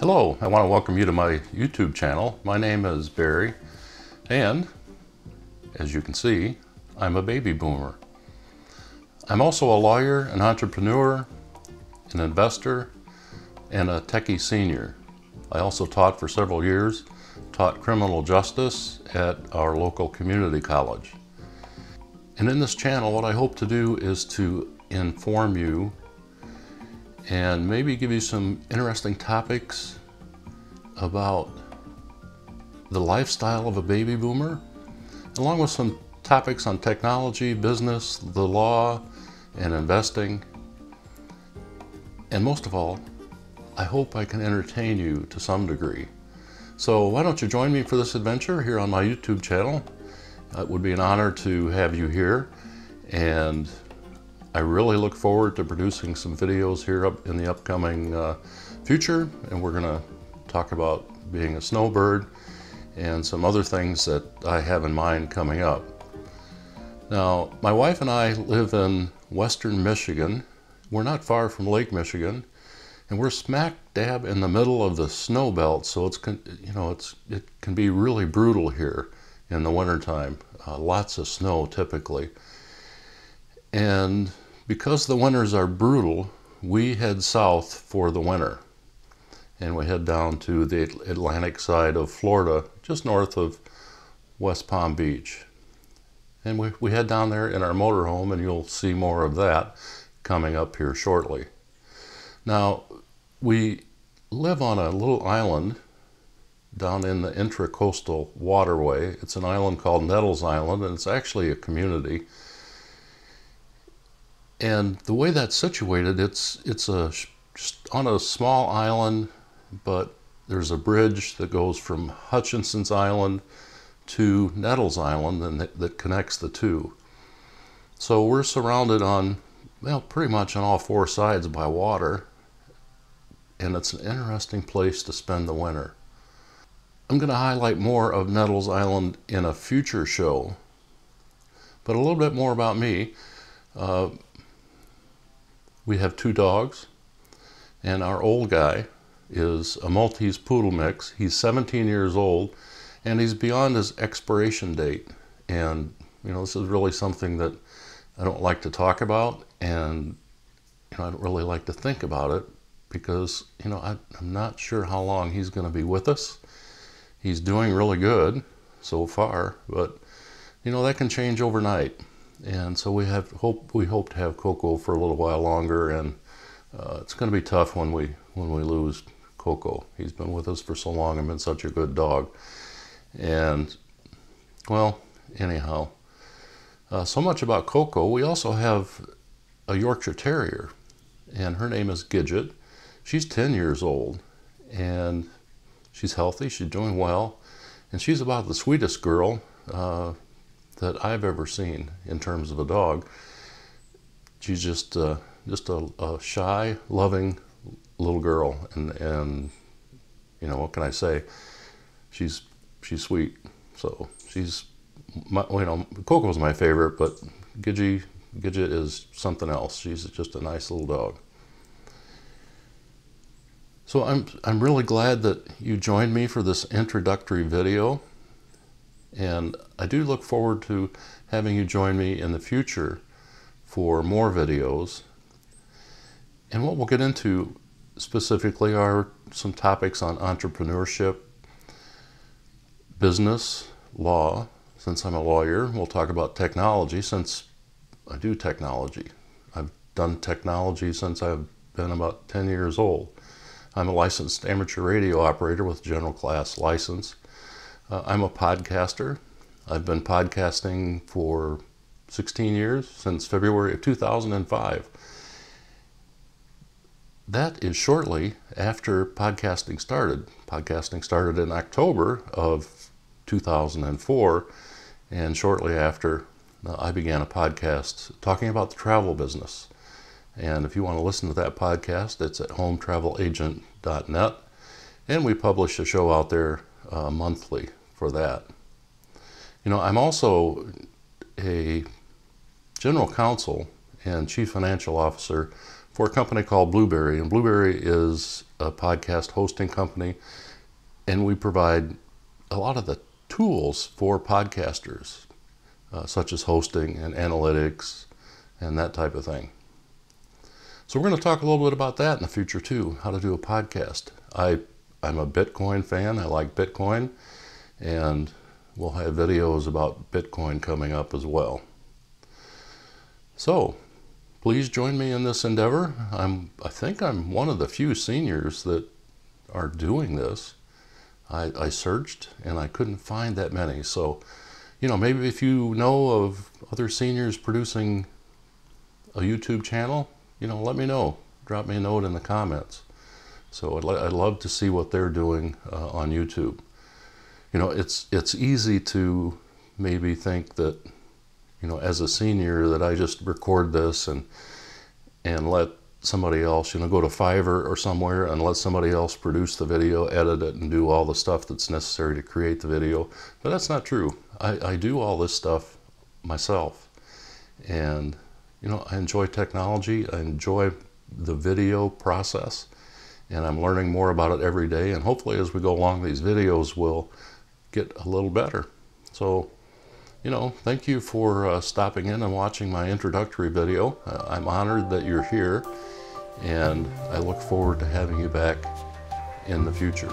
Hello, I want to welcome you to my YouTube channel. My name is Barry, and as you can see, I'm a baby boomer. I'm also a lawyer, an entrepreneur, an investor, and a techie senior. I also taught for several years, taught criminal justice at our local community college. And in this channel, what I hope to do is to inform you and maybe give you some interesting topics about the lifestyle of a baby boomer, along with some topics on technology, business, the law, and investing. And most of all, I hope I can entertain you to some degree. So why don't you join me for this adventure here on my YouTube channel? It would be an honor to have you here, and I really look forward to producing some videos here in the upcoming future, and we're going to talk about being a snowbird and some other things that I have in mind coming up. Now, my wife and I live in western Michigan. We're not far from Lake Michigan, and we're smack dab in the middle of the snow belt, so it can be really brutal here in the wintertime. Lots of snow typically. And because the winters are brutal, we head south for the winter. And we head down to the Atlantic side of Florida, just north of West Palm Beach. And we head down there in our motorhome, and you'll see more of that coming up here shortly. Now, we live on a little island down in the intracoastal waterway. It's an island called Nettles Island, and it's actually a community. And the way that's situated, it's just on a small island, but there's a bridge that goes from Hutchinson's Island to Nettles Island, and that connects the two. So we're surrounded on, well, pretty much on all four sides by water, and it's an interesting place to spend the winter. I'm going to highlight more of Nettles Island in a future show, but a little bit more about me. We have two dogs, and our old guy is a Maltese Poodle mix. He's 17 years old, and he's beyond his expiration date. And, this is really something that I don't like to talk about, and, I don't really like to think about it because, I'm not sure how long he's going to be with us. He's doing really good so far, but, that can change overnight. And so we hope to have Coco for a little while longer, and it's going to be tough when we lose Coco. He's been with us for so long and been such a good dog. And well, anyhow, so much about Coco. We also have a Yorkshire Terrier, and her name is Gidget. She's 10 years old, and she's healthy. She's doing well, and she's about the sweetest girl that I've ever seen in terms of a dog. She's just a shy, loving little girl, and what can I say? She's sweet. So she's Coco's my favorite, but Gidget is something else. She's just a nice little dog. So I'm really glad that you joined me for this introductory video. And I do look forward to having you join me in the future for more videos. And what we'll get into specifically are some topics on entrepreneurship, business, law, since I'm a lawyer. We'll talk about technology, since I do technology. I've done technology since I've been about 10 years old. I'm a licensed amateur radio operator with general class license. I'm a podcaster. I've been podcasting for 16 years, since February of 2005. That is shortly after podcasting started. Podcasting started in October of 2004, and shortly after I began a podcast talking about the travel business. And if you want to listen to that podcast, it's at hometravelagent.net, and we publish a show out there monthly for that. I'm also a general counsel and Chief Financial Officer for a company called Blueberry. And Blueberry is a podcast hosting company, and we provide a lot of the tools for podcasters, such as hosting and analytics and that type of thing. So we're going to talk a little bit about that in the future too, how to do a podcast. I'm a Bitcoin fan. I like Bitcoin, and we'll have videos about Bitcoin coming up as well. So please join me in this endeavor. I think I'm one of the few seniors that are doing this. I searched and I couldn't find that many. So, maybe if you know of other seniors producing a YouTube channel, let me know. Drop me a note in the comments. So I'd love to see what they're doing on YouTube. It's easy to maybe think that, as a senior, that I just record this and let somebody else, go to Fiverr or somewhere and let somebody else produce the video, edit it, and do all the stuff that's necessary to create the video. But that's not true. I do all this stuff myself. And, I enjoy technology. I enjoy the video process. And I'm learning more about it every day. And hopefully as we go along, these videos will get a little better. So, thank you for stopping in and watching my introductory video. I'm honored that you're here, and I look forward to having you back in the future.